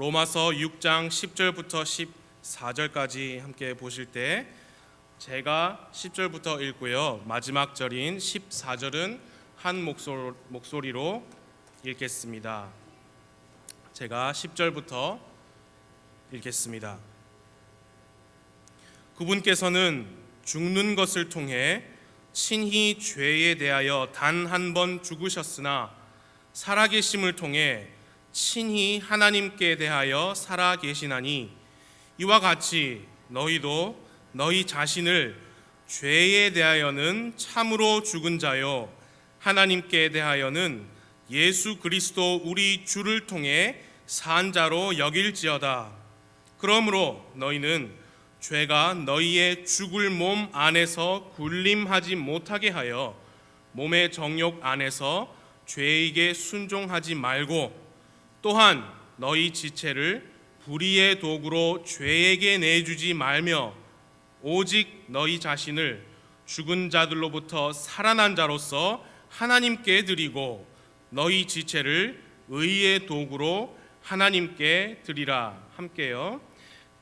로마서 6장 10절부터 14절까지 함께 보실 때 제가 10절부터 읽고요, 마지막 절인 14절은 한 목소리로 읽겠습니다. 제가 10절부터 읽겠습니다. 그분께서는 죽는 것을 통해 친히 죄에 대하여 단 한 번 죽으셨으나 살아계심을 통해 친히 하나님께 대하여 살아계시나니 이와 같이 너희도 너희 자신을 죄에 대하여는 참으로 죽은 자요 하나님께 대하여는 예수 그리스도 우리 주를 통해 산 자로 여길지어다. 그러므로 너희는 죄가 너희의 죽을 몸 안에서 군림하지 못하게 하여 몸의 정욕 안에서 죄에게 순종하지 말고, 또한 너희 지체를 불의의 도구로 죄에게 내주지 말며 오직 너희 자신을 죽은 자들로부터 살아난 자로서 하나님께 드리고 너희 지체를 의의 도구로 하나님께 드리라. 함께요.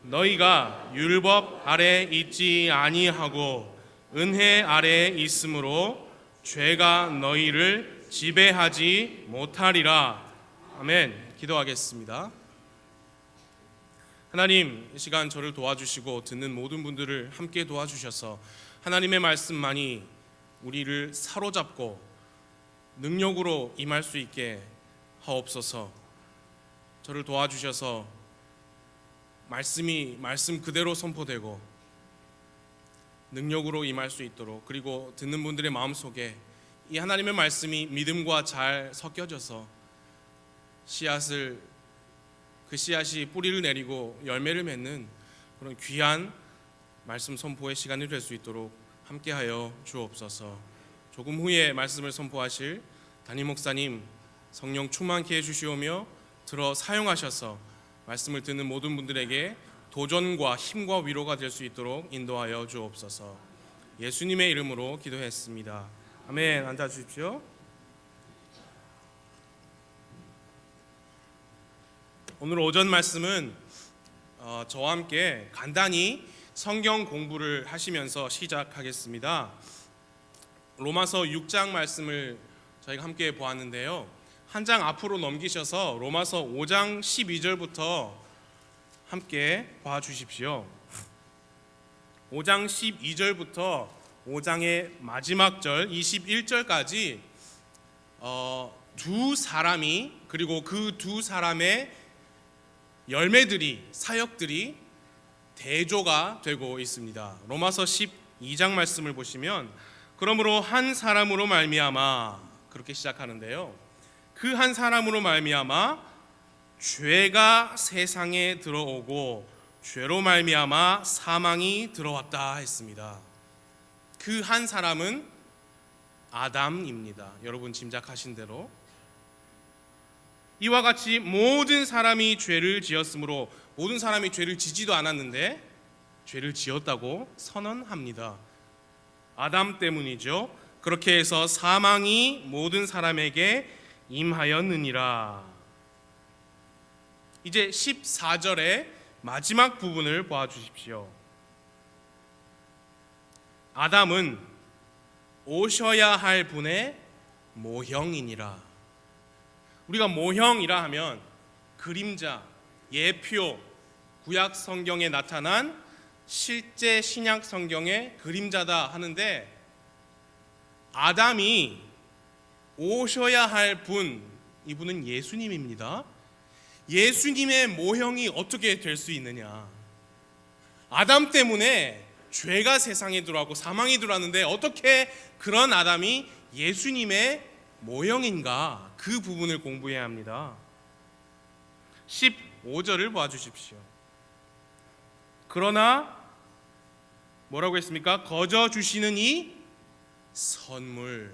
너희가 율법 아래 있지 아니하고 은혜 아래 있으므로 죄가 너희를 지배하지 못하리라. 아멘. 기도하겠습니다. 하나님, 이 시간 저를 도와주시고 듣는 모든 분들을 함께 도와주셔서 하나님의 말씀만이 우리를 사로잡고 능력으로 임할 수 있게 하옵소서. 저를 도와주셔서 말씀 그대로 선포되고 능력으로 임할 수 있도록, 그리고 듣는 분들의 마음속에 이 하나님의 말씀이 믿음과 잘 섞여져서 그 씨앗이 뿌리를 내리고 열매를 맺는 그런 귀한 말씀 선포의 시간이 될 수 있도록 함께하여 주옵소서. 조금 후에 말씀을 선포하실 담임 목사님 성령 충만케 해주시오며 들어 사용하셔서 말씀을 듣는 모든 분들에게 도전과 힘과 위로가 될 수 있도록 인도하여 주옵소서. 예수님의 이름으로 기도했습니다. 아멘. 앉아주십시오. 오늘 오전 말씀은 저와 함께 간단히 성경 공부를 하시면서 시작하겠습니다. 로마서 6장 말씀을 저희가 함께 보았는데요, 한 장 앞으로 넘기셔서 로마서 5장 12절부터 함께 봐주십시오. 5장 12절부터 5장의 마지막 절 21절까지 두 사람이, 그리고 그 두 사람의 열매들이, 사역들이 대조가 되고 있습니다. 로마서 12장 말씀을 보시면 그러므로 한 사람으로 말미암아, 그렇게 시작하는데요, 그 한 사람으로 말미암아 죄가 세상에 들어오고 죄로 말미암아 사망이 들어왔다 했습니다. 그 한 사람은 아담입니다. 여러분 짐작하신 대로 이와 같이 모든 사람이 죄를 지었으므로, 모든 사람이 죄를 지지도 않았는데 죄를 지었다고 선언합니다. 아담 때문이죠. 그렇게 해서 사망이 모든 사람에게 임하였느니라. 이제 14절의 마지막 부분을 보아주십시오. 아담은 오셔야 할 분의 모형이니라. 우리가 모형이라 하면 그림자, 예표, 구약 성경에 나타난 실제 신약 성경의 그림자다 하는데, 아담이 오셔야 할 분, 이분은 예수님입니다. 예수님의 모형이 어떻게 될 수 있느냐? 아담 때문에 죄가 세상에 들어왔고 사망이 들어왔는데 어떻게 그런 아담이 예수님의 모형인가? 그 부분을 공부해야 합니다. 15절을 봐주십시오. 그러나 뭐라고 했습니까? 거저 주시는 이 선물,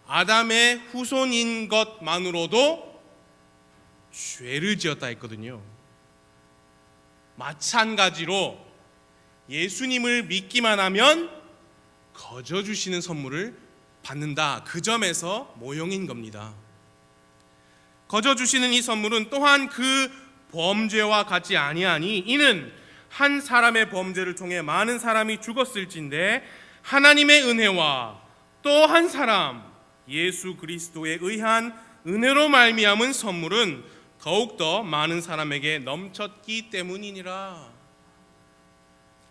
아담의 후손인 것만으로도 죄를 지었다 했거든요. 마찬가지로 예수님을 믿기만 하면 거저 주시는 선물을 받는다. 그 점에서 모형인 겁니다. 거저 주시는 이 선물은 또한 그 범죄와 같지 아니하니 이는 한 사람의 범죄를 통해 많은 사람이 죽었을진데 하나님의 은혜와 또 한 사람 예수 그리스도에 의한 은혜로 말미암은 선물은 더욱더 많은 사람에게 넘쳤기 때문이니라.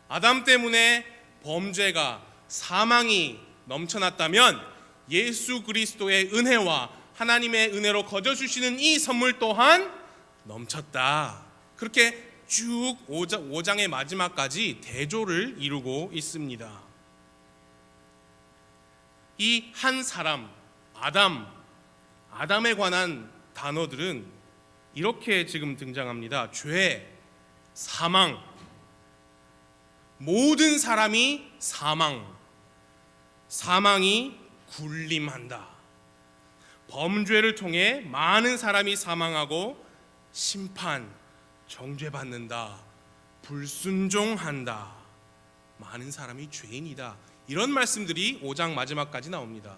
아담 때문에 범죄가 사망이 넘쳐났다면 예수 그리스도의 은혜와 하나님의 은혜로 거저주시는 이 선물 또한 넘쳤다. 그렇게 쭉 5장의 마지막까지 대조를 이루고 있습니다. 이 한 사람 아담에 관한 단어들은 이렇게 지금 등장합니다. 죄, 사망, 모든 사람이 사망이 군림한다. 범죄를 통해 많은 사람이 사망하고 심판, 정죄받는다. 불순종한다. 많은 사람이 죄인이다. 이런 말씀들이 5장 마지막까지 나옵니다.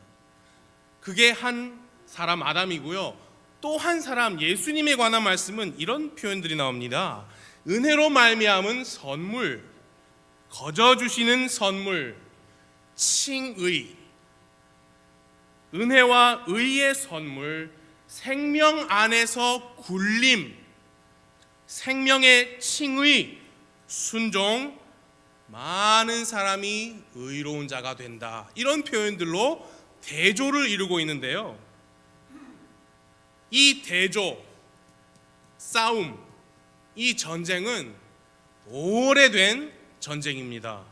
그게 한 사람 아담이고요. 또 한 사람 예수님에 관한 말씀은 이런 표현들이 나옵니다. 은혜로 말미암은 선물, 거저 주시는 선물, 칭의, 은혜와 의의 선물, 생명 안에서 굴림, 생명의 칭의, 순종, 많은 사람이 의로운 자가 된다. 이런 표현들로 대조를 이루고 있는데요. 이 대조, 싸움, 이 전쟁은 오래된 전쟁입니다.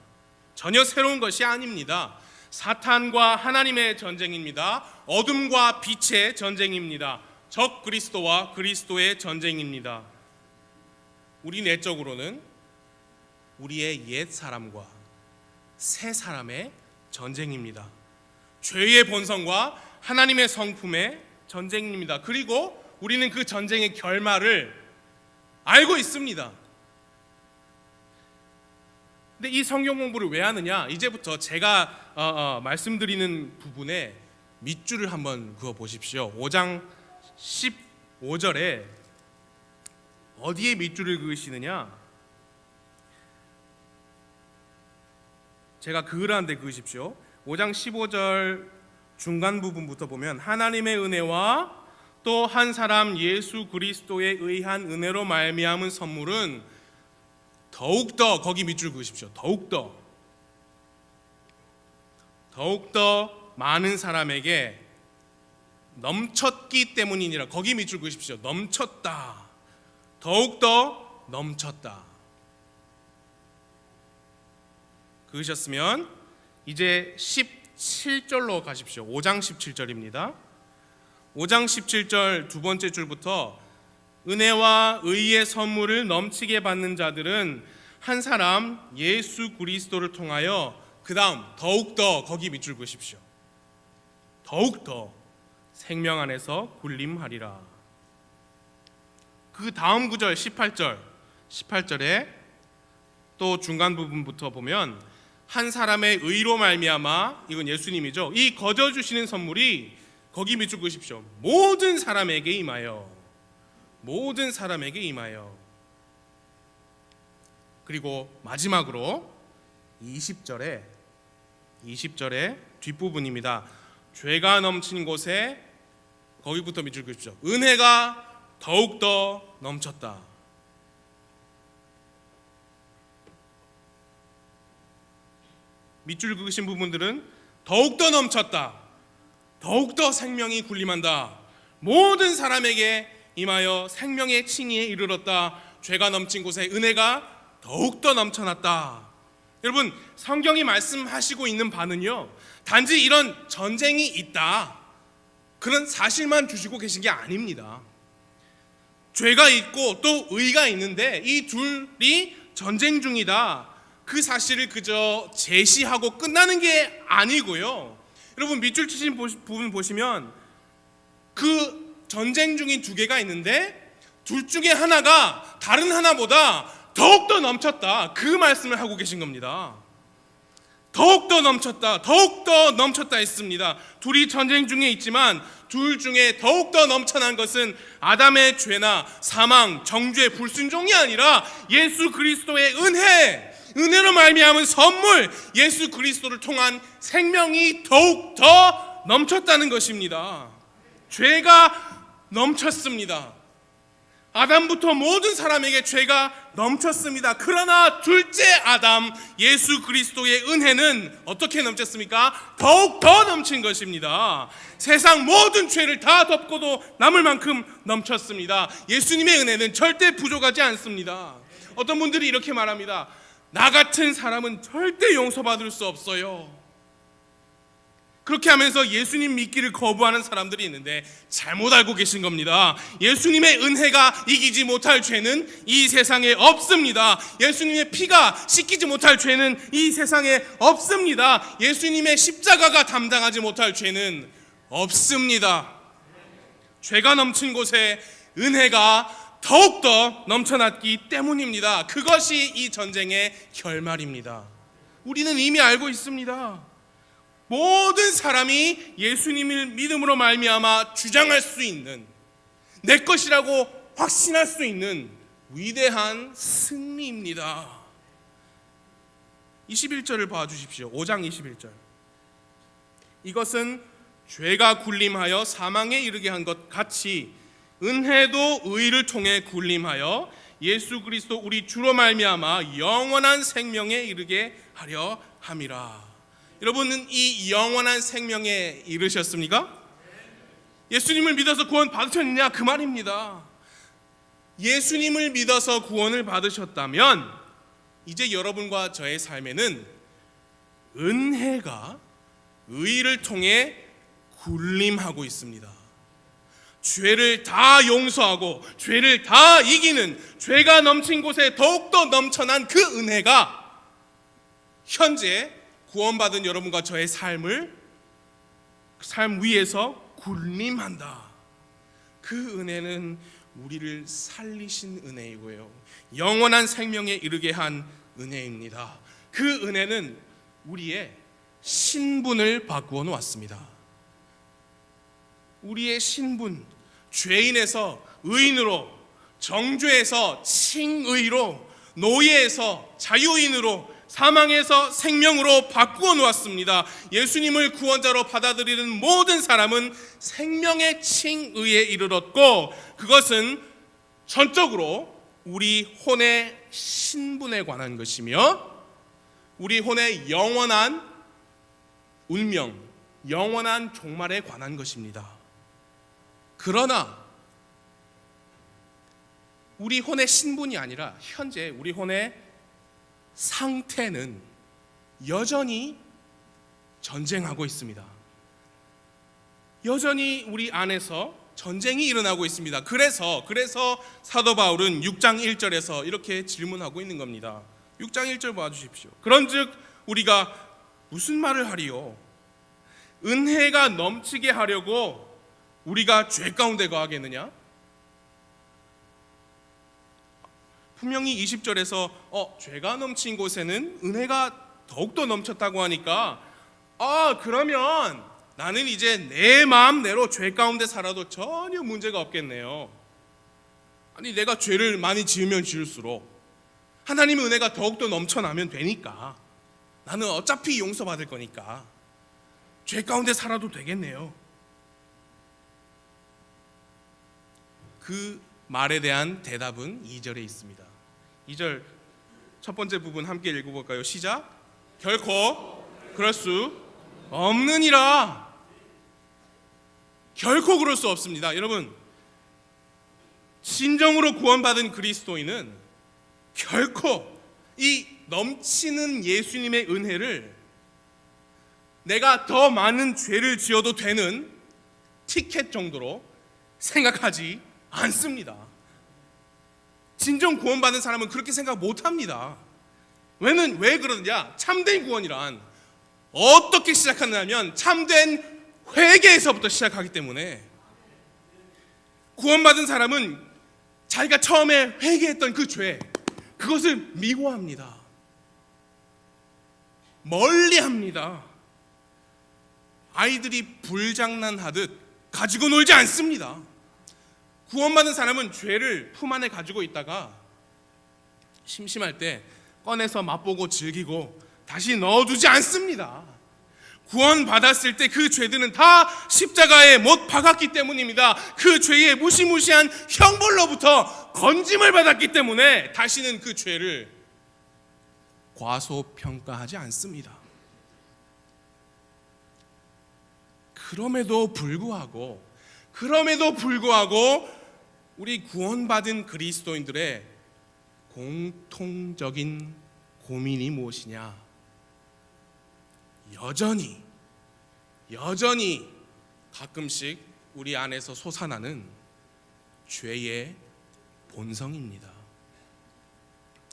전혀 새로운 것이 아닙니다. 사탄과 하나님의 전쟁입니다. 어둠과 빛의 전쟁입니다. 적 그리스도와 그리스도의 전쟁입니다. 우리 내적으로는 우리의 옛 사람과 새 사람의 전쟁입니다. 죄의 본성과 하나님의 성품의 전쟁입니다. 그리고 우리는 그 전쟁의 결말을 알고 있습니다. 근데 이 성경 공부를 왜 하느냐? 이제부터 제가 말씀드리는 부분에 밑줄을 한번 그어 보십시오. 5장 15절에 어디에 밑줄을 그으시느냐? 제가 그으라는데 그으십시오. 5장 15절 중간 부분부터 보면 하나님의 은혜와 또 한 사람 예수 그리스도에 의한 은혜로 말미암은 선물은 더욱더, 거기 밑줄 그으십시오. 더욱더 많은 사람에게 넘쳤기 때문이니라. 거기 밑줄 그으십시오. 넘쳤다. 더욱더 넘쳤다. 그으셨으면 이제 17절로 가십시오. 5장 17절입니다. 5장 17절 두 번째 줄부터 은혜와 의의 선물을 넘치게 받는 자들은 한 사람 예수 그리스도를 통하여 그 다음 더욱더, 거기 밑줄 그으십시오. 더욱더 생명 안에서 군림하리라. 그 다음 구절 18절에 또 중간 부분부터 보면 한 사람의 의로 말미암아, 이건 예수님이죠. 이 거저 주시는 선물이, 거기 밑줄 그으십시오. 모든 사람에게 임하여. 그리고 마지막으로 20절에 뒷부분입니다. 죄가 넘친 곳에, 거기부터 밑줄 그으십시오. 은혜가 더욱더 넘쳤다. 밑줄 그으신 부분들은 더욱더 넘쳤다. 더욱더 생명이 군림한다. 모든 사람에게 임하여 생명의 칭의에 이르렀다. 죄가 넘친 곳에 은혜가 더욱더 넘쳐났다. 여러분, 성경이 말씀하시고 있는 바는요, 단지 이런 전쟁이 있다, 그런 사실만 주시고 계신 게 아닙니다. 죄가 있고 또 의가 있는데 이 둘이 전쟁 중이다, 그 사실을 그저 제시하고 끝나는 게 아니고요. 여러분, 밑줄 치신 부분 보시면 그 전쟁 중인 두 개가 있는데 둘 중에 하나가 다른 하나보다 더욱더 넘쳤다, 그 말씀을 하고 계신 겁니다. 더욱더 넘쳤다, 더욱더 넘쳤다 했습니다. 둘이 전쟁 중에 있지만 둘 중에 더욱더 넘쳐난 것은 아담의 죄나 사망, 정죄, 불순종이 아니라 예수 그리스도의 은혜로 말미암은 선물, 예수 그리스도를 통한 생명이 더욱더 넘쳤다는 것입니다. 죄가 넘쳤습니다. 아담부터 모든 사람에게 죄가 넘쳤습니다. 그러나 둘째 아담 예수 그리스도의 은혜는 어떻게 넘쳤습니까? 더욱 더 넘친 것입니다. 세상 모든 죄를 다 덮고도 남을 만큼 넘쳤습니다. 예수님의 은혜는 절대 부족하지 않습니다. 어떤 분들이 이렇게 말합니다. 나 같은 사람은 절대 용서받을 수 없어요. 그렇게 하면서 예수님 믿기를 거부하는 사람들이 있는데 잘못 알고 계신 겁니다. 예수님의 은혜가 이기지 못할 죄는 이 세상에 없습니다. 예수님의 피가 씻기지 못할 죄는 이 세상에 없습니다. 예수님의 십자가가 담당하지 못할 죄는 없습니다. 죄가 넘친 곳에 은혜가 더욱더 넘쳐났기 때문입니다. 그것이 이 전쟁의 결말입니다. 우리는 이미 알고 있습니다. 모든 사람이 예수님을 믿음으로 말미암아 주장할 수 있는, 내 것이라고 확신할 수 있는 위대한 승리입니다. 21절을 봐주십시오. 5장 21절. 이것은 죄가 군림하여 사망에 이르게 한 것 같이 은혜도 의를 통해 군림하여 예수 그리스도 우리 주로 말미암아 영원한 생명에 이르게 하려 함이라. 여러분은 이 영원한 생명에 이르셨습니까? 예수님을 믿어서 구원 받으셨느냐? 그 말입니다. 예수님을 믿어서 구원을 받으셨다면 이제 여러분과 저의 삶에는 은혜가 의를 통해 군림하고 있습니다. 죄를 다 용서하고 죄를 다 이기는, 죄가 넘친 곳에 더욱더 넘쳐난 그 은혜가 현재 구원받은 여러분과 저의 삶 위에서 군림한다. 그 은혜는 우리를 살리신 은혜이고요, 영원한 생명에 이르게 한 은혜입니다. 그 은혜는 우리의 신분을 바꾸어 놓았습니다. 우리의 신분, 죄인에서 의인으로, 정죄에서 칭의로, 노예에서 자유인으로, 사망에서 생명으로 바꾸어 놓았습니다. 예수님을 구원자로 받아들이는 모든 사람은 생명의 칭의에 이르렀고, 그것은 전적으로 우리 혼의 신분에 관한 것이며 우리 혼의 영원한 운명, 영원한 종말에 관한 것입니다. 그러나 우리 혼의 신분이 아니라 현재 우리 혼의 상태는 여전히 전쟁하고 있습니다. 여전히 우리 안에서 전쟁이 일어나고 있습니다. 그래서 사도 바울은 6장 1절에서 이렇게 질문하고 있는 겁니다. 6장 1절 봐주십시오. 그런즉 우리가 무슨 말을 하리요? 은혜가 넘치게 하려고 우리가 죄 가운데 거하겠느냐? 분명히 20절에서 죄가 넘친 곳에는 은혜가 더욱더 넘쳤다고 하니까 그러면 나는 이제 내 마음대로 죄 가운데 살아도 전혀 문제가 없겠네요. 아니, 내가 죄를 많이 지으면 지을수록 하나님의 은혜가 더욱더 넘쳐나면 되니까, 나는 어차피 용서받을 거니까 죄 가운데 살아도 되겠네요. 그 말에 대한 대답은 2절에 있습니다. 2절 첫 번째 부분 함께 읽어볼까요? 시작. 결코 그럴 수 없느니라. 결코 그럴 수 없습니다. 여러분, 진정으로 구원받은 그리스도인은 결코 이 넘치는 예수님의 은혜를 내가 더 많은 죄를 지어도 되는 티켓 정도로 생각하지 않습니다. 진정 구원받은 사람은 그렇게 생각 못합니다. 왜 그러느냐? 참된 구원이란 어떻게 시작하느냐면 참된 회개에서부터 시작하기 때문에, 구원받은 사람은 자기가 처음에 회개했던 그 죄, 그것을 미워합니다. 멀리합니다. 아이들이 불장난하듯 가지고 놀지 않습니다. 구원받은 사람은 죄를 품 안에 가지고 있다가 심심할 때 꺼내서 맛보고 즐기고 다시 넣어두지 않습니다. 구원받았을 때 그 죄들은 다 십자가에 못 박았기 때문입니다. 그 죄의 무시무시한 형벌로부터 건짐을 받았기 때문에 다시는 그 죄를 과소평가하지 않습니다. 그럼에도 불구하고 우리 구원받은 그리스도인들의 공통적인 고민이 무엇이냐? 여전히 가끔씩 우리 안에서 솟아나는 죄의 본성입니다.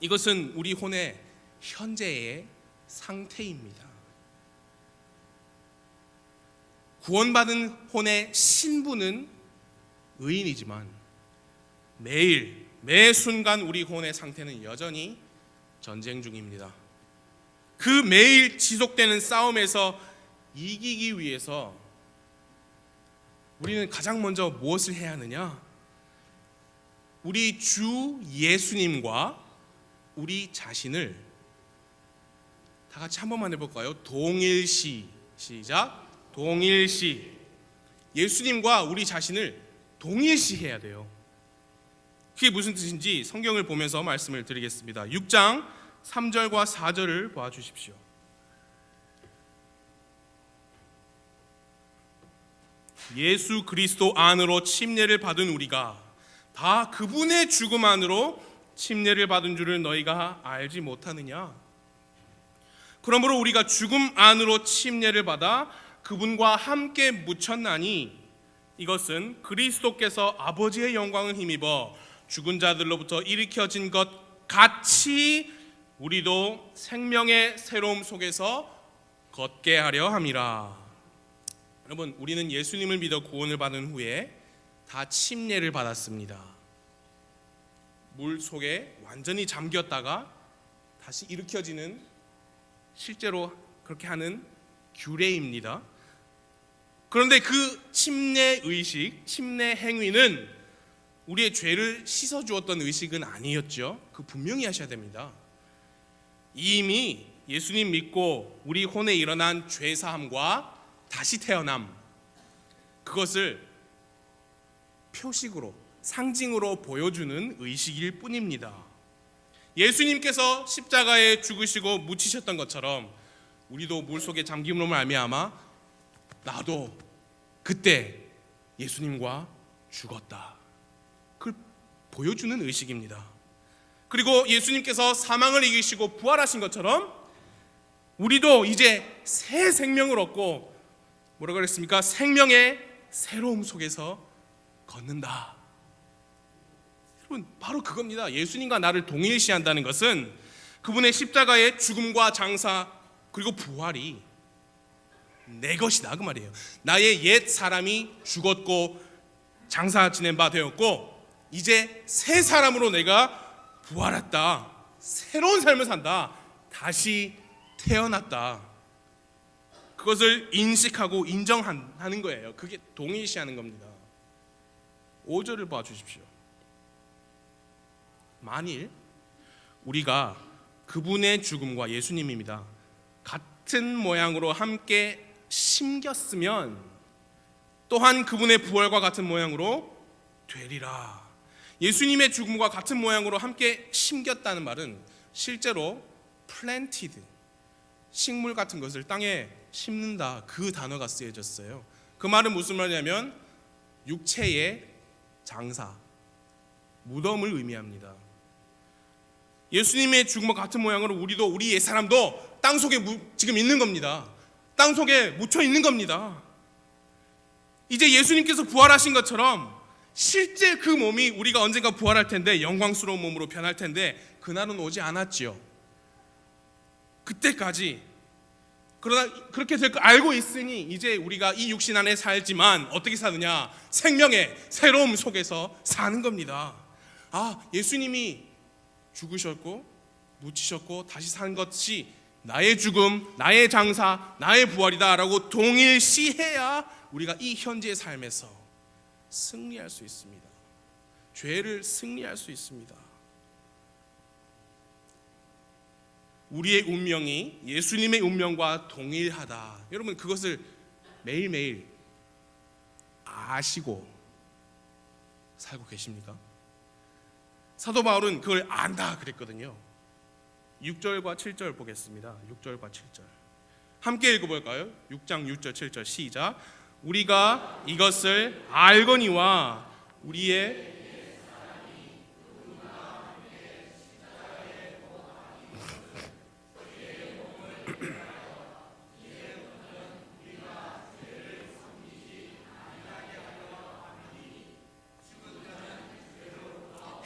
이것은 우리 혼의 현재의 상태입니다. 구원받은 혼의 신부는 의인이지만 매 순간 우리 혼의 상태는 여전히 전쟁 중입니다. 그 매일 지속되는 싸움에서 이기기 위해서 우리는 가장 먼저 무엇을 해야 하느냐? 우리 주 예수님과 우리 자신을 다 같이 한 번만 해볼까요? 동일시. 시작. 동일시. 예수님과 우리 자신을 동일시해야 돼요. 그게 무슨 뜻인지 성경을 보면서 말씀을 드리겠습니다. 6장 3절과 4절을 보아주십시오. 예수 그리스도 안으로 침례를 받은 우리가 다 그분의 죽음 안으로 침례를 받은 줄을 너희가 알지 못하느냐? 그러므로 우리가 죽음 안으로 침례를 받아 그분과 함께 묻혔나니 이것은 그리스도께서 아버지의 영광을 힘입어 죽은 자들로부터 일으켜진 것 같이 우리도 생명의 새로움 속에서 걷게 하려 함이라. 여러분, 우리는 예수님을 믿어 구원을 받은 후에 다 침례를 받았습니다. 물 속에 완전히 잠겼다가 다시 일으켜지는, 실제로 그렇게 하는 규례입니다. 그런데 그 침례 의식, 침례 행위는 우리의 죄를 씻어주었던 의식은 아니었죠. 그 분명히 하셔야 됩니다. 이미 예수님 믿고 우리 혼에 일어난 죄사함과 다시 태어남, 그것을 표식으로, 상징으로 보여주는 의식일 뿐입니다. 예수님께서 십자가에 죽으시고 묻히셨던 것처럼 우리도 물속에 잠김으로 말미암아 나도 그때 예수님과 죽었다, 그걸 보여주는 의식입니다. 그리고 예수님께서 사망을 이기시고 부활하신 것처럼 우리도 이제 새 생명을 얻고, 뭐라고 그랬습니까? 생명의 새로움 속에서 걷는다. 여러분, 바로 그겁니다. 예수님과 나를 동일시한다는 것은 그분의 십자가의 죽음과 장사 그리고 부활이 내 것이다, 그 말이에요. 나의 옛 사람이 죽었고 장사 지낸 바 되었고 이제 새 사람으로 내가 부활했다, 새로운 삶을 산다, 다시 태어났다. 그것을 인식하고 인정하는 거예요. 그게 동일시하는 겁니다. 5절을 봐주십시오. 만일 우리가 그분의 죽음과, 예수님입니다, 같은 모양으로 함께 심겼으면 또한 그분의 부활과 같은 모양으로 되리라. 예수님의 죽음과 같은 모양으로 함께 심겼다는 말은 실제로 planted, 식물 같은 것을 땅에 심는다, 그 단어가 쓰여졌어요. 그 말은 무슨 말이냐면 육체의 장사, 무덤을 의미합니다. 예수님의 죽음과 같은 모양으로 우리도, 우리 옛사람도 땅속에 지금 있는 겁니다. 땅속에 묻혀 있는 겁니다. 이제 예수님께서 부활하신 것처럼 실제 그 몸이 우리가 언젠가 부활할 텐데, 영광스러운 몸으로 변할 텐데 그날은 오지 않았지요. 그때까지, 그러나 그렇게 될 거 알고 있으니 이제 우리가 이 육신 안에 살지만 어떻게 사느냐? 생명의 새로움 속에서 사는 겁니다. 아, 예수님이 죽으셨고 묻히셨고 다시 산 것이 나의 죽음, 나의 장사, 나의 부활이다라고 동일시해야 우리가 이 현재의 삶에서 승리할 수 있습니다. 죄를 승리할 수 있습니다. 우리의 운명이 예수님의 운명과 동일하다. 여러분 그것을 매일매일 아시고 살고 계십니까? 사도 바울은 그걸 안다 그랬거든요. 6절과 7절 보겠습니다. 6절과 7절 함께 읽어볼까요? 6장 6절 7절 시작. 우리가 이것을 알거니와 우리의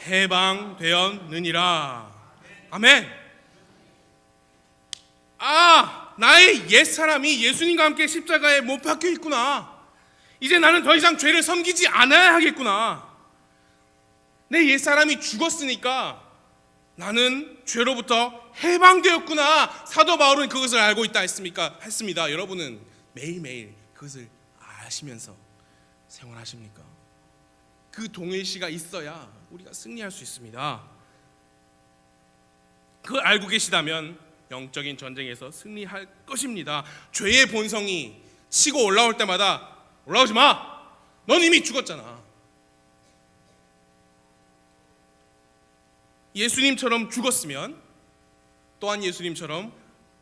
해방되었느니라. 아멘. 나의 옛사람이 예수님과 함께 십자가에 못 박혀 있구나. 이제 나는 더 이상 죄를 섬기지 않아야 하겠구나. 내 옛사람이 죽었으니까 나는 죄로부터 해방되었구나. 사도 바울은 그것을 알고 있다 했습니다. 여러분은 매일매일 그것을 아시면서 생활하십니까? 그 동일시가 있어야 우리가 승리할 수 있습니다. 그걸 알고 계시다면 영적인 전쟁에서 승리할 것입니다. 죄의 본성이 치고 올라올 때마다 올라오지 마! 넌 이미 죽었잖아. 예수님처럼 죽었으면 또한 예수님처럼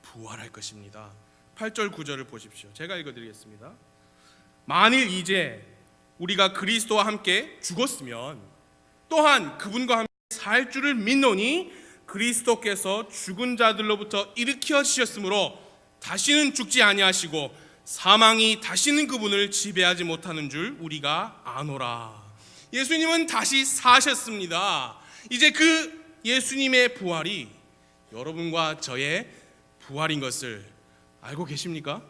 부활할 것입니다. 8절 9절을 보십시오. 제가 읽어드리겠습니다. 만일 이제 우리가 그리스도와 함께 죽었으면 또한 그분과 함께 살 줄을 믿노니 그리스도께서 죽은 자들로부터 일으켜 주셨으므로 다시는 죽지 아니하시고 사망이 다시는 그분을 지배하지 못하는 줄 우리가 아노라. 예수님은 다시 사셨습니다. 이제 그 예수님의 부활이 여러분과 저의 부활인 것을 알고 계십니까?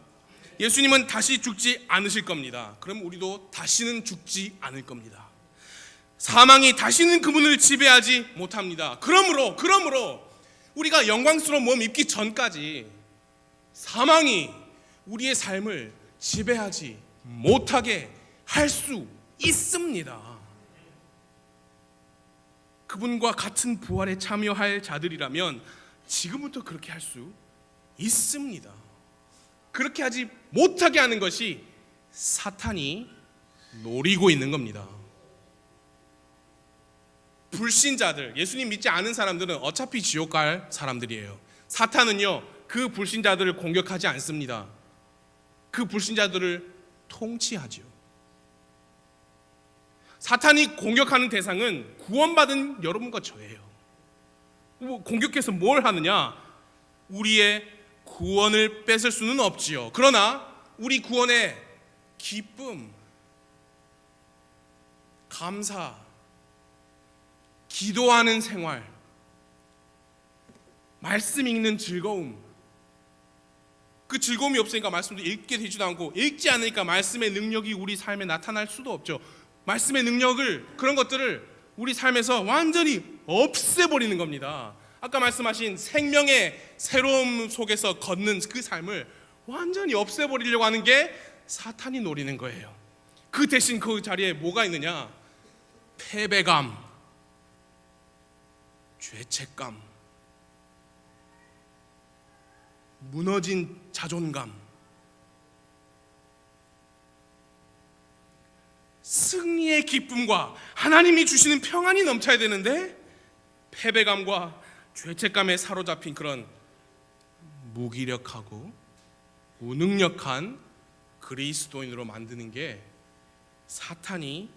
예수님은 다시 죽지 않으실 겁니다. 그럼 우리도 다시는 죽지 않을 겁니다. 사망이 다시는 그분을 지배하지 못합니다. 그러므로 우리가 영광스러운 몸 입기 전까지 사망이 우리의 삶을 지배하지 못하게 할 수 있습니다. 그분과 같은 부활에 참여할 자들이라면 지금부터 그렇게 할 수 있습니다. 그렇게 하지 못하게 하는 것이 사탄이 노리고 있는 겁니다. 불신자들, 예수님 믿지 않은 사람들은 어차피 지옥 갈 사람들이에요. 사탄은요, 그 불신자들을 공격하지 않습니다. 그 불신자들을 통치하죠. 사탄이 공격하는 대상은 구원받은 여러분과 저예요. 공격해서 뭘 하느냐? 우리의 구원을 뺏을 수는 없지요. 그러나 우리 구원의 기쁨, 감사, 기도하는 생활, 말씀 읽는 즐거움, 그 즐거움이 없으니까 말씀도 읽게 되지도 않고 읽지 않으니까 말씀의 능력이 우리 삶에 나타날 수도 없죠. 말씀의 능력을, 그런 것들을 우리 삶에서 완전히 없애버리는 겁니다. 아까 말씀하신 생명의 새로움 속에서 걷는 그 삶을 완전히 없애버리려고 하는 게 사탄이 노리는 거예요. 그 대신 그 자리에 뭐가 있느냐? 패배감, 죄책감, 무너진 자존감, 승리의 기쁨과 하나님이 주시는 평안이 넘쳐야 되는데 패배감과 죄책감에 사로잡힌 그런 무기력하고 무능력한 그리스도인으로 만드는 게 사탄이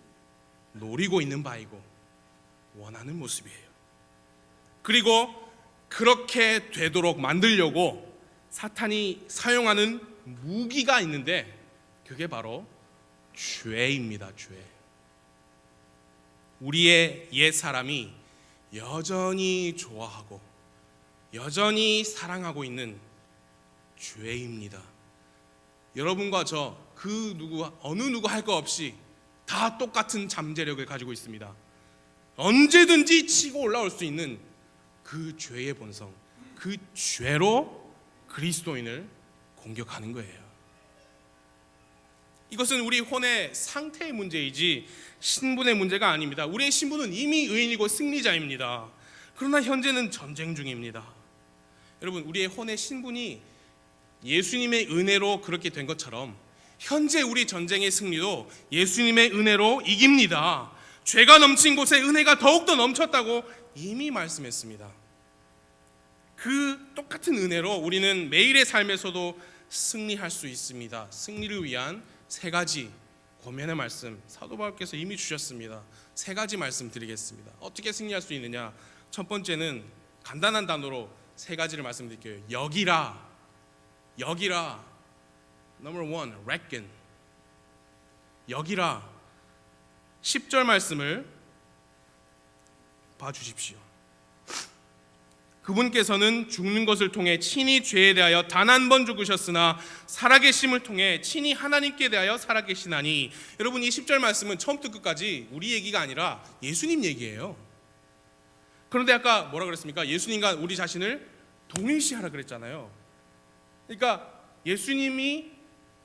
노리고 있는 바이고 원하는 모습이에요. 그리고 그렇게 되도록 만들려고 사탄이 사용하는 무기가 있는데 그게 바로 죄입니다. 죄. 우리의 옛 사람이 여전히 좋아하고 여전히 사랑하고 있는 죄입니다. 여러분과 저 그 누구 어느 누구 할 거 없이 다 똑같은 잠재력을 가지고 있습니다. 언제든지 치고 올라올 수 있는 그 죄의 본성, 그 죄로 그리스도인을 공격하는 거예요. 이것은 우리 혼의 상태의 문제이지 신분의 문제가 아닙니다. 우리의 신분은 이미 의인이고 승리자입니다. 그러나 현재는 전쟁 중입니다. 여러분, 우리의 혼의 신분이 예수님의 은혜로 그렇게 된 것처럼 현재 우리 전쟁의 승리도 예수님의 은혜로 이깁니다. 죄가 넘친 곳에 은혜가 더욱더 넘쳤다고 이미 말씀했습니다. 그 똑같은 은혜로 우리는 매일의 삶에서도 승리할 수 있습니다. 승리를 위한 세 가지 권면의 말씀 사도 바울께서 이미 주셨습니다. 세 가지 말씀드리겠습니다. 어떻게 승리할 수 있느냐? 첫 번째는 간단한 단어로 세 가지를 말씀드릴게요. 여기라. Number one, reckon. 여기라. 10절 말씀을 봐주십시오. 그분께서는 죽는 것을 통해 친히 죄에 대하여 단 한 번 죽으셨으나 살아계심을 통해 친히 하나님께 대하여 살아계시나니. 여러분, 이 10절 말씀은 처음부터 끝까지 우리 얘기가 아니라 예수님 얘기예요. 그런데 아까 뭐라 그랬습니까? 예수님과 우리 자신을 동일시하라 그랬잖아요. 그러니까 예수님이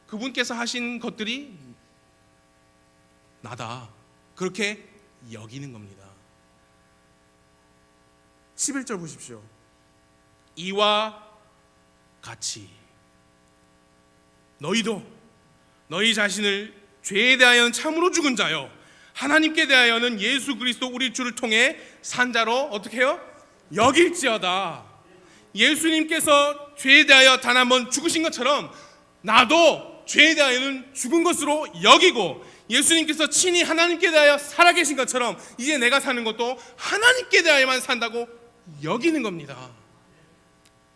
그분께서 하신 것들이 나다, 그렇게 여기는 겁니다. 11절 보십시오. 이와 같이 너희도 너희 자신을 죄에 대하여는 참으로 죽은 자요 하나님께 대하여는 예수 그리스도 우리 주를 통해 산 자로 어떻게 해요? 여길지어다. 예수님께서 죄에 대하여 단 한 번 죽으신 것처럼 나도 죄에 대하여는 죽은 것으로 여기고, 예수님께서 친히 하나님께 대하여 살아계신 것처럼 이제 내가 사는 것도 하나님께 대하여만 산다고 여기는 겁니다.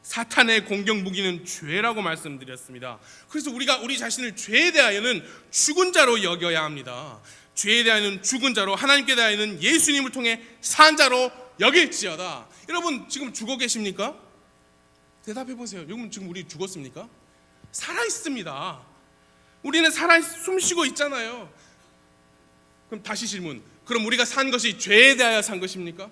사탄의 공격 무기는 죄라고 말씀드렸습니다. 그래서 우리가 우리 자신을 죄에 대하여는 죽은 자로 여겨야 합니다. 죄에 대하여는 죽은 자로, 하나님께 대하여는 예수님을 통해 산 자로 여길지어다. 여러분, 지금 죽어 계십니까? 대답해 보세요. 여러분, 지금 우리 죽었습니까? 살아 있습니다. 우리는 살아 숨쉬고 있잖아요. 그럼 다시 질문. 그럼 우리가 산 것이 죄에 대하여 산 것입니까?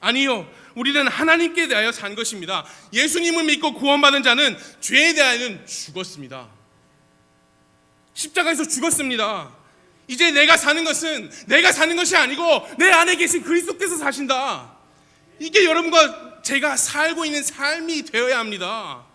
아니요. 우리는 하나님께 대하여 산 것입니다. 예수님을 믿고 구원받은 자는 죄에 대하여는 죽었습니다. 십자가에서 죽었습니다. 이제 내가 사는 것은 내가 사는 것이 아니고 내 안에 계신 그리스도께서 사신다. 이게 여러분과 제가 살고 있는 삶이 되어야 합니다.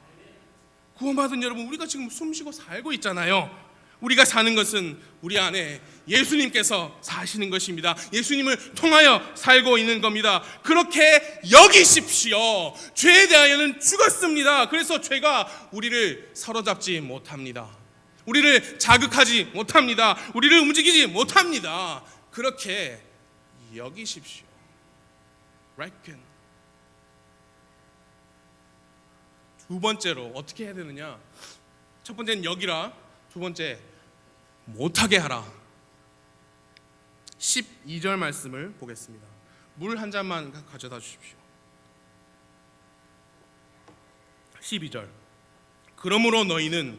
구원받은 여러분, 우리가 지금 숨쉬고 살고 있잖아요. 우리가 사는 것은 우리 안에 예수님께서 사시는 것입니다. 예수님을 통하여 살고 있는 겁니다. 그렇게 여기십시오. 죄에 대하여는 죽었습니다. 그래서 죄가 우리를 사로잡지 못합니다. 우리를 자극하지 못합니다. 우리를 움직이지 못합니다. 그렇게 여기십시오. reckon. 두 번째로 어떻게 해야 되느냐? 첫 번째는 여기라, 두 번째 못하게 하라. 12절 말씀을 보겠습니다. 물 한 잔만 가져다 주십시오. 12절. 그러므로 너희는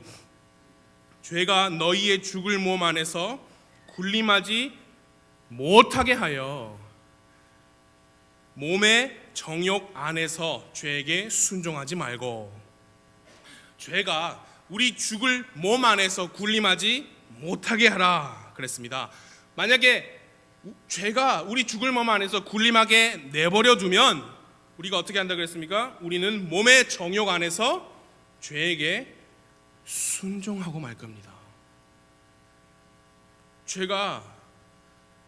죄가 너희의 죽을 몸 안에서 군림하지 못하게 하여 몸의 정욕 안에서 죄에게 순종하지 말고. 죄가 우리 죽을 몸 안에서 군림하지 못하게 하라 그랬습니다. 만약에 죄가 우리 죽을 몸 안에서 군림하게 내버려 두면 우리가 어떻게 한다 그랬습니까? 우리는 몸의 정욕 안에서 죄에게 순종하고 말 겁니다. 죄가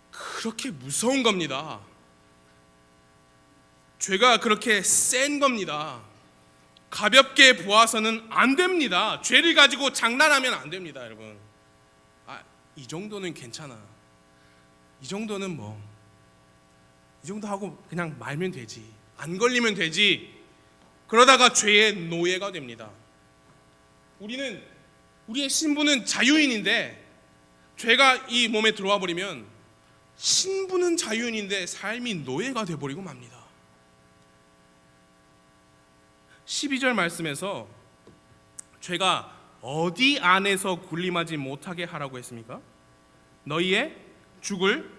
그렇게 무서운 겁니다. 죄가 그렇게 센 겁니다. 가볍게 보아서는 안 됩니다. 죄를 가지고 장난하면 안 됩니다, 여러분. 이 정도는 괜찮아. 이 정도는 이 정도 하고 그냥 말면 되지. 안 걸리면 되지. 그러다가 죄의 노예가 됩니다. 우리의 신분은 자유인인데 죄가 이 몸에 들어와 버리면 신분은 자유인인데 삶이 노예가 돼버리고 맙니다. 12절 말씀에서 죄가 어디 안에서 군림하지 못하게 하라고 했습니까? 너희의 죽을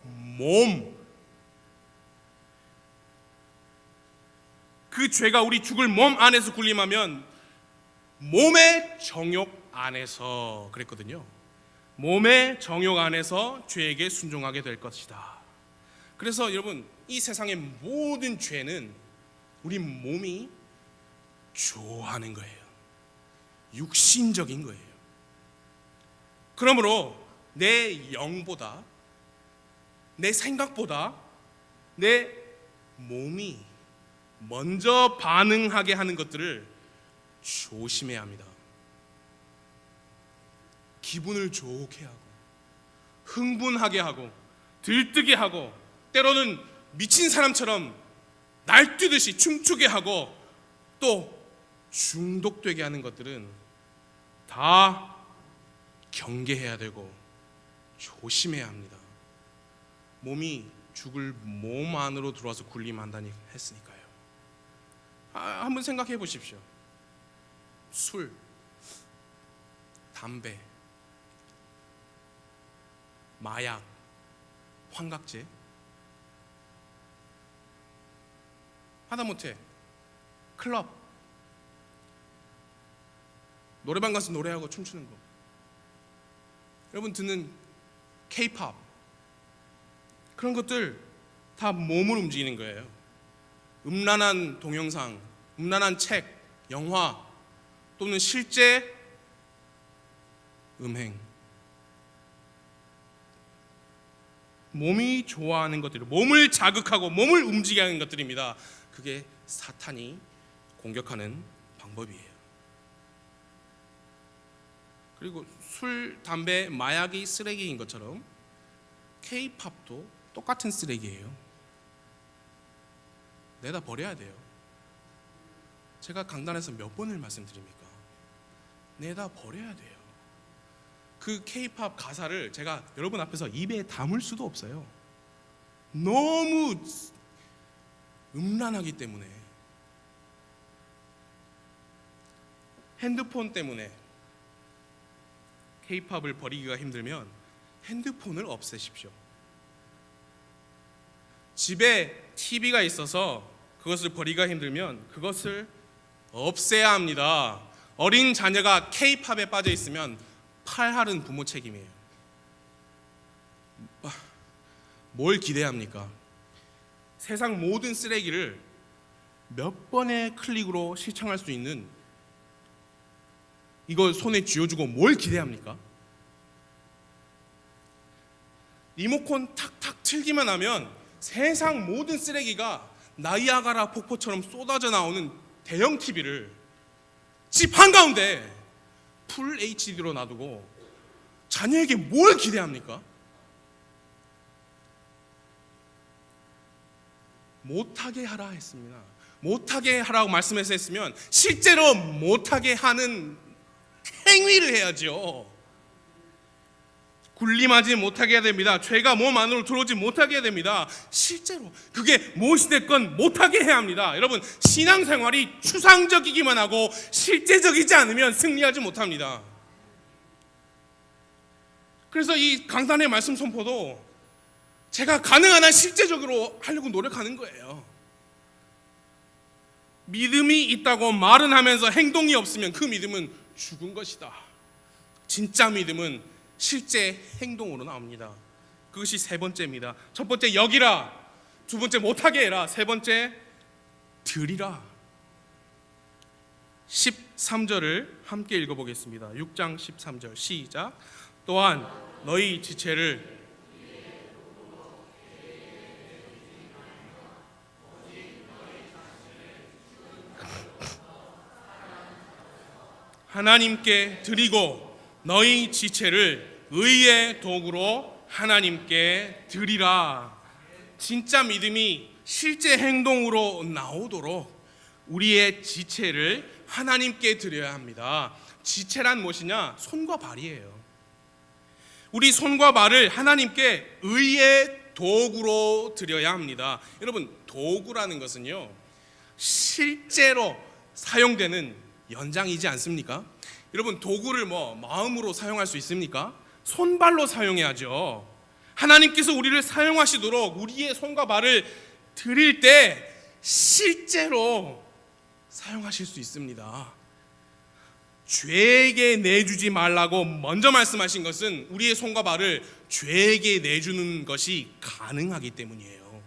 몸. 그 죄가 우리 죽을 몸 안에서 군림하면 몸의 정욕 안에서 그랬거든요. 몸의 정욕 안에서 죄에게 순종하게 될 것이다. 그래서 여러분, 이 세상의 모든 죄는 우리 몸이 좋아하는 거예요. 육신적인 거예요. 그러므로 내 영보다, 내 생각보다 내 몸이 먼저 반응하게 하는 것들을 조심해야 합니다. 기분을 좋게 하고, 흥분하게 하고, 들뜨게 하고, 때로는 미친 사람처럼 날뛰듯이 춤추게 하고, 또 중독되게 하는 것들은 다 경계해야 되고 조심해야 합니다. 몸이 죽을 몸 안으로 들어와서 굴림한다니 했으니까요. 한번 생각해 보십시오. 술, 담배, 마약, 환각제, 하다못해 클럽, 노래방 가서 노래하고 춤추는 거, 여러분 듣는 K-팝, 그런 것들 다 몸을 움직이는 거예요. 음란한 동영상, 음란한 책, 영화, 또는 실제 음행, 몸이 좋아하는 것들, 몸을 자극하고 몸을 움직이게 하는 것들입니다. 그게 사탄이 공격하는 방법이에요. 그리고 술, 담배, 마약이 쓰레기인 것처럼 K-팝도 똑같은 쓰레기예요. 내다 버려야 돼요. 제가 강단에서 몇 번을 말씀드립니까? 내다 버려야 돼요. 그 K-팝 가사를 제가 여러분 앞에서 입에 담을 수도 없어요. 너무 음란하기 때문에. 핸드폰 때문에 K-팝을 버리기가 힘들면 핸드폰을 없애십시오. 집에 TV가 있어서 그것을 버리기가 힘들면 그것을 없애야 합니다. 어린 자녀가 K-팝에 빠져 있으면 팔할은 부모 책임이에요. 뭘 기대합니까? 세상 모든 쓰레기를 몇 번의 클릭으로 시청할 수 있는 이걸 손에 쥐어주고 뭘 기대합니까? 리모컨 탁탁 틀기만 하면 세상 모든 쓰레기가 나이아가라 폭포처럼 쏟아져 나오는 대형 TV를 집 한가운데 풀 HD로 놔두고 자녀에게 뭘 기대합니까? 못하게 하라 했습니다. 못하게 하라고 말씀해서 했으면 실제로 못하게 하는 행위를 해야죠. 굴림하지 못하게 해야 됩니다. 죄가 몸 안으로 들어오지 못하게 해야 됩니다. 실제로 그게 무엇이 됐건 못하게 해야 합니다. 여러분, 신앙생활이 추상적이기만 하고 실제적이지 않으면 승리하지 못합니다. 그래서 이 강단의 말씀 선포도 제가 가능한 한 실제적으로 하려고 노력하는 거예요. 믿음이 있다고 말은 하면서 행동이 없으면 그 믿음은 죽은 것이다. 진짜 믿음은 실제 행동으로 나옵니다. 그것이 세 번째입니다. 첫 번째 여기라, 두 번째 못하게 해라, 세 번째 드리라. 13절을 함께 읽어보겠습니다. 6장 13절 시작. 또한 너희 지체를 하나님께 드리고 너희 지체를 의의 도구로 하나님께 드리라. 진짜 믿음이 실제 행동으로 나오도록 우리의 지체를 하나님께 드려야 합니다. 지체란 무엇이냐? 손과 발이에요. 우리 손과 발을 하나님께 의의 도구로 드려야 합니다. 여러분, 도구라는 것은요, 실제로 사용되는 연장이지 않습니까? 여러분, 도구를 마음으로 사용할 수 있습니까? 손발로 사용해야죠. 하나님께서 우리를 사용하시도록 우리의 손과 발을 드릴 때 실제로 사용하실 수 있습니다. 죄에게 내주지 말라고 먼저 말씀하신 것은 우리의 손과 발을 죄에게 내주는 것이 가능하기 때문이에요.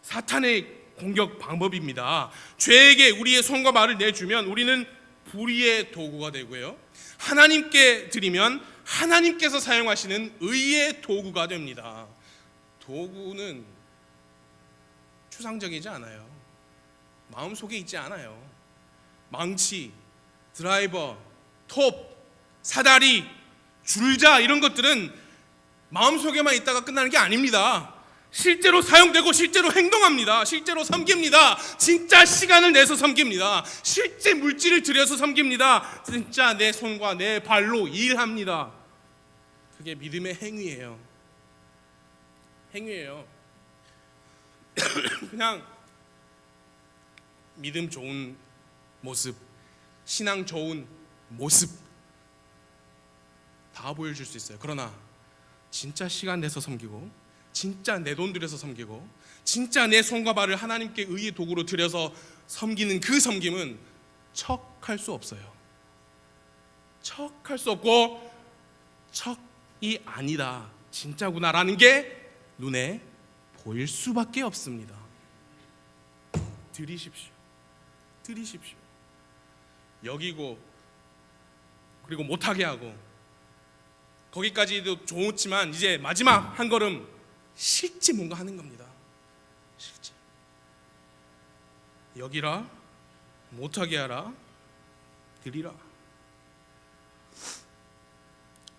사탄의 공격 방법입니다. 죄에게 우리의 손과 발을 내주면 우리는 불의의 도구가 되고요, 하나님께 드리면 하나님께서 사용하시는 의의 도구가 됩니다. 도구는 추상적이지 않아요. 마음속에 있지 않아요. 망치, 드라이버, 톱, 사다리, 줄자, 이런 것들은 마음속에만 있다가 끝나는 게 아닙니다. 실제로 사용되고 실제로 행동합니다. 실제로 섬깁니다. 진짜 시간을 내서 섬깁니다. 실제 물질을 들여서 섬깁니다. 진짜 내 손과 내 발로 일합니다. 그게 믿음의 행위예요. 행위예요. 그냥 믿음 좋은 모습, 신앙 좋은 모습 다 보여줄 수 있어요. 그러나 진짜 시간 내서 섬기고, 진짜 내 돈 들여서 섬기고, 진짜 내 손과 발을 하나님께 의의 도구로 들여서 섬기는 그 섬김은 척할 수 없어요. 척할 수 없고, 척이 아니다, 진짜구나라는 게 눈에 보일 수밖에 없습니다. 드리십시오. 드리십시오. 여기고, 그리고 못하게 하고, 거기까지도 좋지만 이제 마지막 한 걸음 실제 뭔가 하는 겁니다. 실제 여기라, 못하게 하라, 드리라.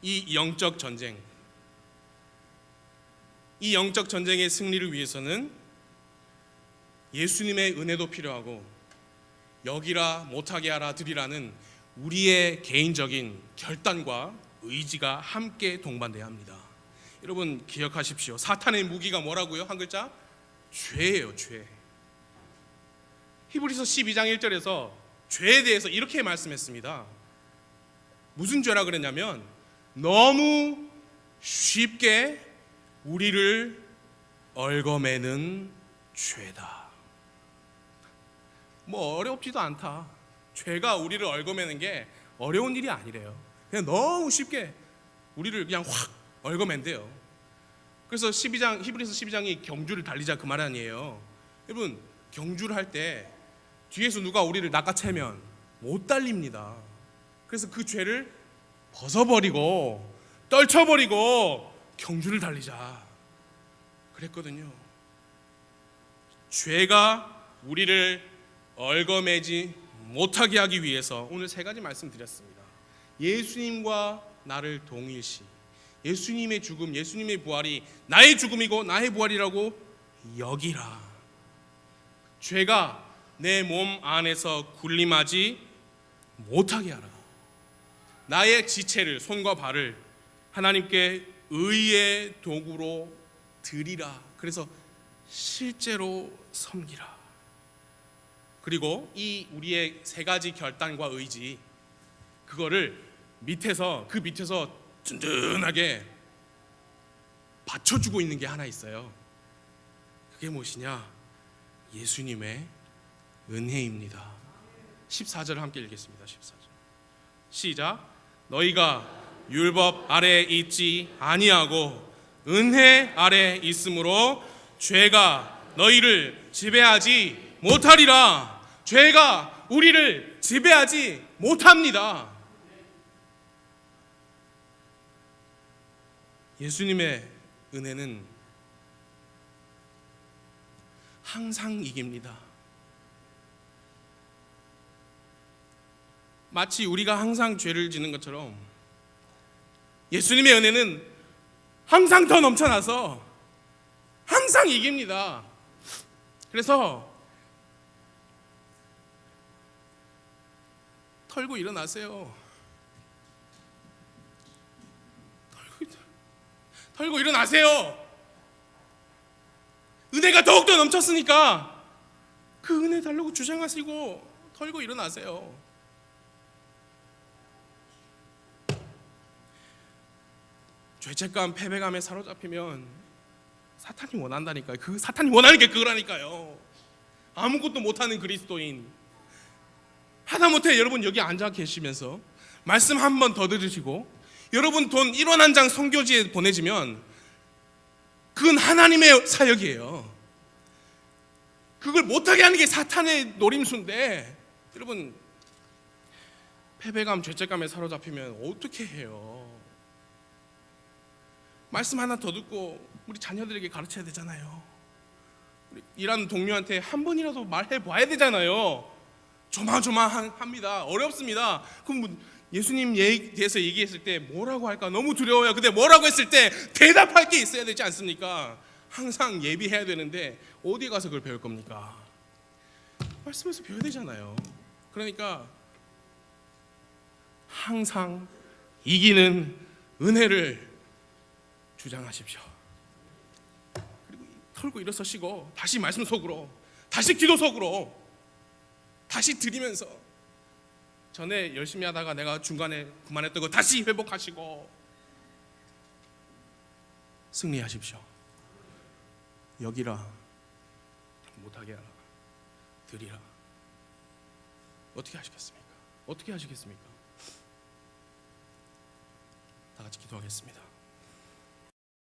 이 영적 전쟁, 이 영적 전쟁의 승리를 위해서는 예수님의 은혜도 필요하고, 여기라, 못하게 하라, 드리라는 우리의 개인적인 결단과 의지가 함께 동반돼야 합니다. 여러분 기억하십시오. 사탄의 무기가 뭐라고요? 한 글자? 죄예요. 죄. 히브리서 12장 1절에서 죄에 대해서 이렇게 말씀했습니다. 무슨 죄라 그랬냐면, 너무 쉽게 우리를 얽어매는 죄다. 뭐 어렵지도 않다. 죄가 우리를 얽어매는 게 어려운 일이 아니래요. 그냥 너무 쉽게 우리를 그냥 확 얽어맨대요. 그래서 히브리서 12장이 경주를 달리자 그 말 아니에요. 여러분 경주를 할 때 뒤에서 누가 우리를 낚아채면 못 달립니다. 그래서 그 죄를 벗어버리고 떨쳐버리고 경주를 달리자 그랬거든요. 죄가 우리를 얽어매지 못하게 하기 위해서 오늘 세 가지 말씀드렸습니다. 예수님과 나를 동일시, 예수님의 죽음, 예수님의 부활이 나의 죽음이고 나의 부활이라고 여기라. 죄가 내 몸 안에서 군림하지 못하게 하라. 나의 지체를, 손과 발을 하나님께 의의 도구로 드리라. 그래서 실제로 섬기라. 그리고 이 우리의 세 가지 결단과 의지, 그거를 그 밑에서 든든하게 받쳐주고 있는 게 하나 있어요. 그게 무엇이냐? 예수님의 은혜입니다. 14절을 함께 읽겠습니다. 14절 시작. 너희가 율법 아래 있지 아니하고 은혜 아래 있으므로 죄가 너희를 지배하지 못하리라. 죄가 우리를 지배하지 못합니다. 예수님의 은혜는 항상 이깁니다. 마치 우리가 항상 죄를 지는 것처럼 예수님의 은혜는 항상 더 넘쳐나서 항상 이깁니다. 그래서 털고 일어나세요. 털고 일어나세요. 은혜가 더욱더 넘쳤으니까 그 은혜 달라고 주장하시고 털고 일어나세요. 죄책감, 패배감에 사로잡히면 사탄이 원한다니까요. 그 사탄이 원하는 게 그거라니까요. 아무것도 못하는 그리스도인, 하다못해 여러분 여기 앉아 계시면서 말씀 한 번 더 들으시고 여러분 돈 1원 한 장 선교지에 보내지면 그건 하나님의 사역이에요. 그걸 못하게 하는 게 사탄의 노림수인데, 여러분 패배감, 죄책감에 사로잡히면 어떻게 해요? 말씀 하나 더 듣고 우리 자녀들에게 가르쳐야 되잖아요. 우리 일하는 동료한테 한 번이라도 말해봐야 되잖아요. 조마조마합니다. 어렵습니다. 그럼 뭐 예수님에 대해서 얘기했을 때 뭐라고 할까 너무 두려워요. 근데 뭐라고 했을 때 대답할 게 있어야 되지 않습니까? 항상 예비해야 되는데 어디 가서 그걸 배울 겁니까? 말씀에서 배워야 되잖아요. 그러니까 항상 이기는 은혜를 주장하십시오. 그리고 털고 일어서시고 다시 말씀 속으로, 다시 기도 속으로, 다시 드리면서 전에 열심히 하다가 내가 중간에 그만했던 거 다시 회복하시고 승리하십시오. 여기라, 못하게 하라, 드리라. 어떻게 하시겠습니까? 어떻게 하시겠습니까? 다 같이 기도하겠습니다.